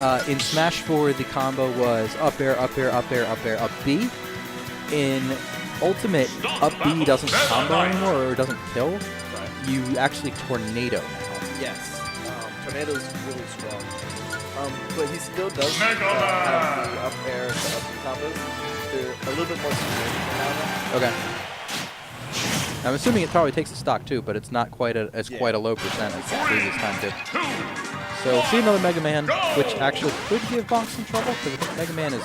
In Smash 4, the combo was up air, up air, up air, up air, up B. In Ultimate, up B doesn't combo anymore or doesn't kill. Right. You actually tornado now. Yes. Tornado's really strong. But he still does have the up air and the up B combos. They're a little bit more significant now. Okay. I'm assuming it probably takes a stock too, but it's not quite quite a low percent as the previous time did. So see another Mega Man, which actually could give Bonk some trouble because Mega Man does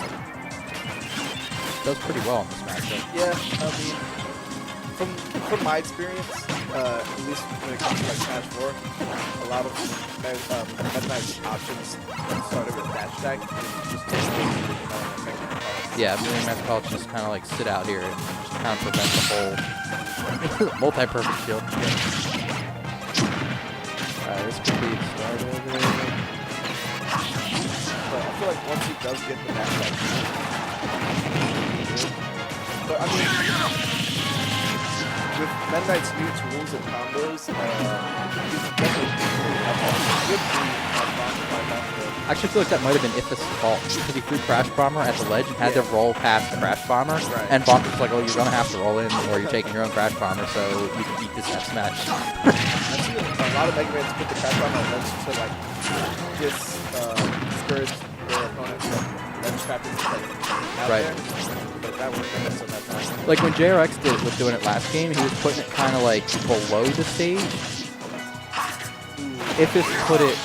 pretty well in this matchup. Yeah, I mean, from my experience, at least when it comes to like Smash 4, a lot of Meta Knight's options started with dash attack and just yeah, Million Master College just kind of like sit out here and just kind of prevent the whole multi-perfect shield. Alright, this could be started over. But I feel like once he does get the dash attack, but I mean, with Meta Knight's new tools and combos, he's definitely good for I actually feel like that might have been Ifih's fault because he threw Crash Bomber at the ledge and had to roll past the Crash Bomber. Right. And Bonk was like, oh, you're going to have to roll in or you're taking your own Crash Bomber so you can beat this F smash. I see a lot of Mega Mans put the Crash Bomber at ledge to like discourage their opponents from ledge trapping out right. there. But that worked so that time. Like when JRX was doing it last game, he was putting it kind of like below the stage. Ifih put it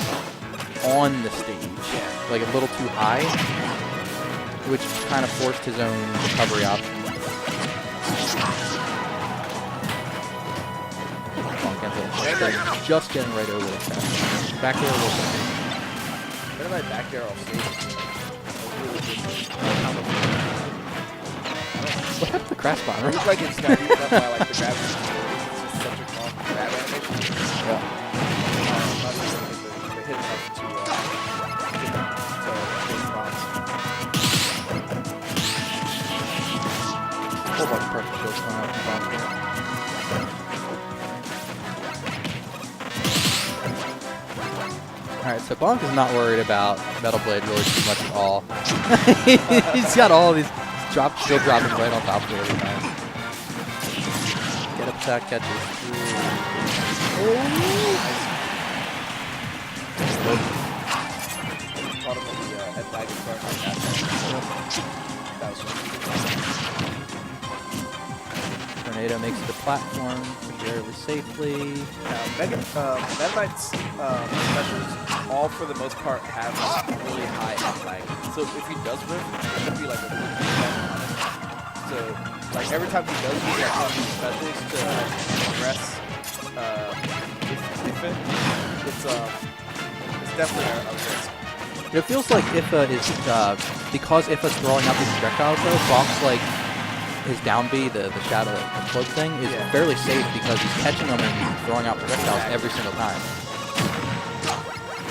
on the stage, like a little too high, which kind of forced his own recovery option. Just getting right over it. Back there a little bit. Better my back air off stage. What happened to the Crash Bomber? It looks like it's got eaten up by like the gravity. It's just such a long grab animation. Yeah. Not even the hit enough to response. Whole bunch of perfect kills coming out from Bonk. Alright, so Bonk is not worried about Metal Blade really too much at all. He's got all these shield dropping right on top of it every time. Get up attack catches. Caught him on the head lag in front of that was Tornado makes it to platform fairly safely. Meta Knight's specials, all for the most part, have really high up lag. So if he does riff, it should be like a really good on it. So like every time he does use like one of these specials to address ifih, it's definitely a risk. It feels like ifih is, because ifih's throwing out these projectiles though, Bonk's like, his down B, the shadow, the cloak thing, is fairly safe because he's catching them and he's throwing out projectiles every single time.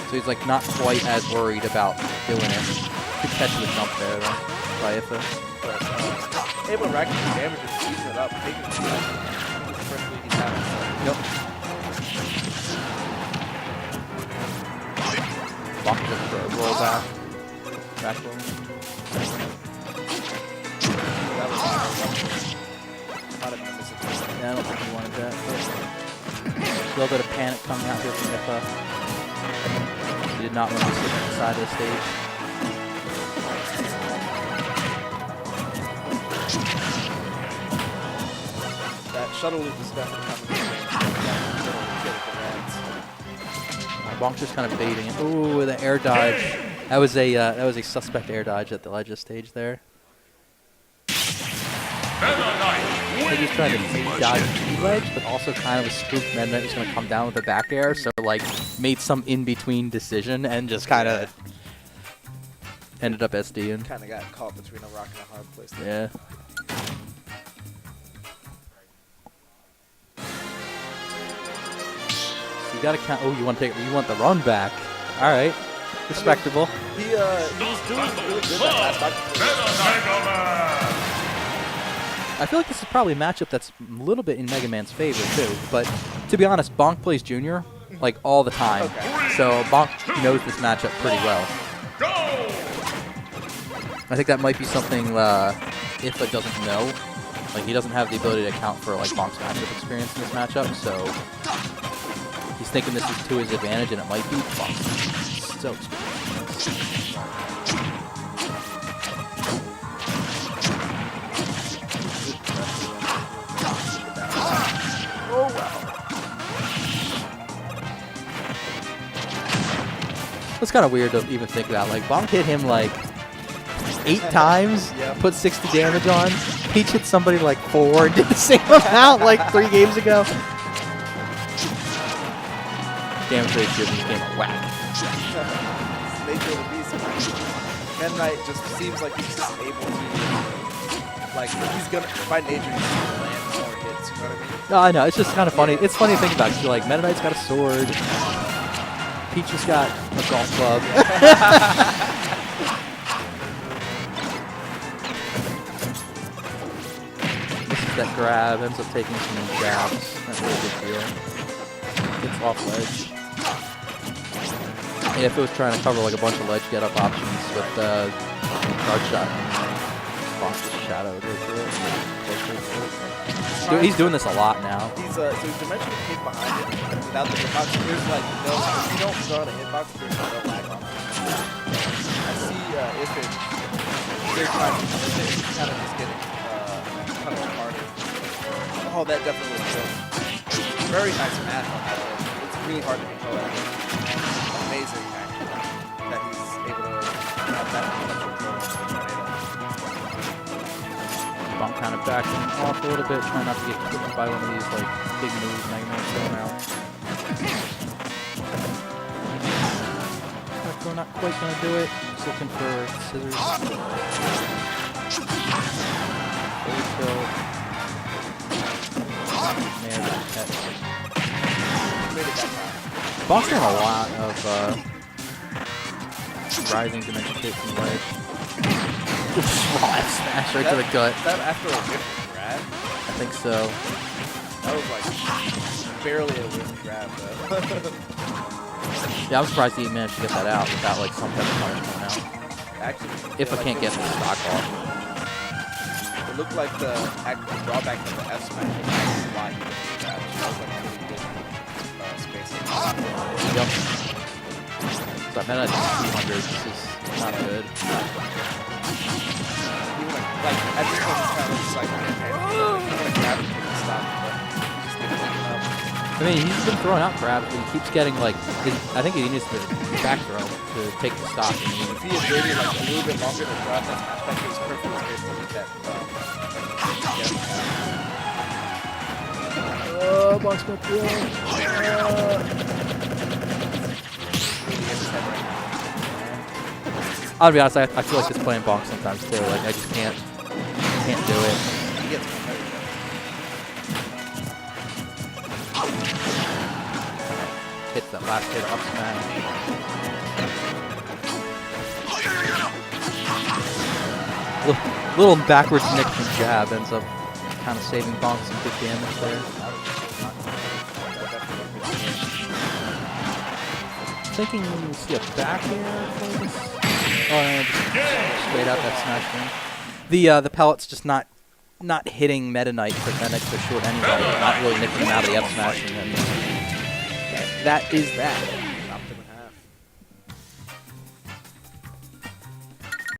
So he's like not quite as worried about doing it. Could catch the jump there though, by ifih. But able to rack the damage and speed it up, taking the first lead he's having. Yep. Bonk just roll back. Back roll. Yeah, I don't think he wanted that. A little bit of panic coming out here from ifih. He did not want to sit on the side of the stage. That shuttle loop is definitely coming. Bonk just kind of baiting it. Ooh, the air dodge. That was a suspect air dodge at the ledge of stage there. I think he's trying to dodge the ledge, but also kind of a spook Meta Knight was going to come down with a back air, so like made some in-between decision and just kind of ended up SDing. Kind of got caught between a rock and a hard place there. Yeah. So you got to count. Oh, you want the run back? All right, respectable. I mean, he was doing really good that last match. I feel like this is probably a matchup that's a little bit in Mega Man's favor too, but to be honest, Bonk plays Junior like all the time, so Bonk knows this matchup pretty well. I think that might be something ifih doesn't know. Like, he doesn't have the ability to account for, like, Bonk's matchup experience in this matchup, so he's thinking this is to his advantage, and it might be Bonk. So experienced. Oh, wow. It's kind of weird to even think about. Like, Bonk hit him, like, 8 times, Yep. put 60 damage on. Peach hit somebody, like, 4 and did the same amount, like, 3 games ago. Damage ratio in this game are whack. Nature of the beast. Meta Knight just seems like he's just able to, like, he's gonna, by nature, he's gonna land more hits, you know what I mean? No, I know. It's just kind of funny. It's funny to think about. 'Cause you're like, Meta Knight's got a sword. Peach has got a golf club. Misses that grab. Ends up taking some jabs. Not really a big deal. Gets off ledge. And if it was trying to cover like a bunch of ledge get up options with the guard shot, Bonk's just shadowed right through it. Dude, he's doing this a lot now. He's so he's dimensionally hit behind it without the hitbox. There's like no, if you don't throw out a hitbox, there's no lag on it. I see if it, they're trying to, it's kind of just getting kind of harder. Oh, that definitely was good. Very nice match on that. It's really hard to control that. Amazing actually that he's able to have that much control on the tornado. Bonk kind of backing off a little bit, trying not to get hit by one of these like big moves Mega Man's throwing out. We're not quite gonna do it. Just looking for scissors. Fully kill. Nair that catch. Made it that time. Bonk's doing a lot of rising dimension hit from ledge. Raw F smash right to the gut. Is that after a whiff grab? I think so. That was like barely a whiff grab though. Yeah, I'm surprised he managed to get that out without like some type of punish coming out. Actually, If I can't get the stock off. it looked like the drawback of the F smash was actually why he didn't grab. So that was like really good spacing. Yep. So I meant at 200. This is not good. He would like at this point he's kind of just like, okay, I'm gonna grab it and stop, but he just didn't pick it up. I mean, he's been throwing out grabs, but he keeps getting like, I think he needs to back throw to take the stock. I mean, If he had waited like a little bit longer to drop that smash back, it was perfect space to hit that. oh, Bonk's going through. I'll be honest, I feel like just playing Bonk sometimes too. Like I just can't do it. He gets competitive. Hits that last hit up smash. Little backwards nick from jab ends up kind of saving Bonk some good damage there. Thinking we'll see a back air for this. Oh, and just straight out that smash thing. The pellet's just not hitting Meta Knight for that extra short anyway. Not really nicking him out of the up smash, and then that is that.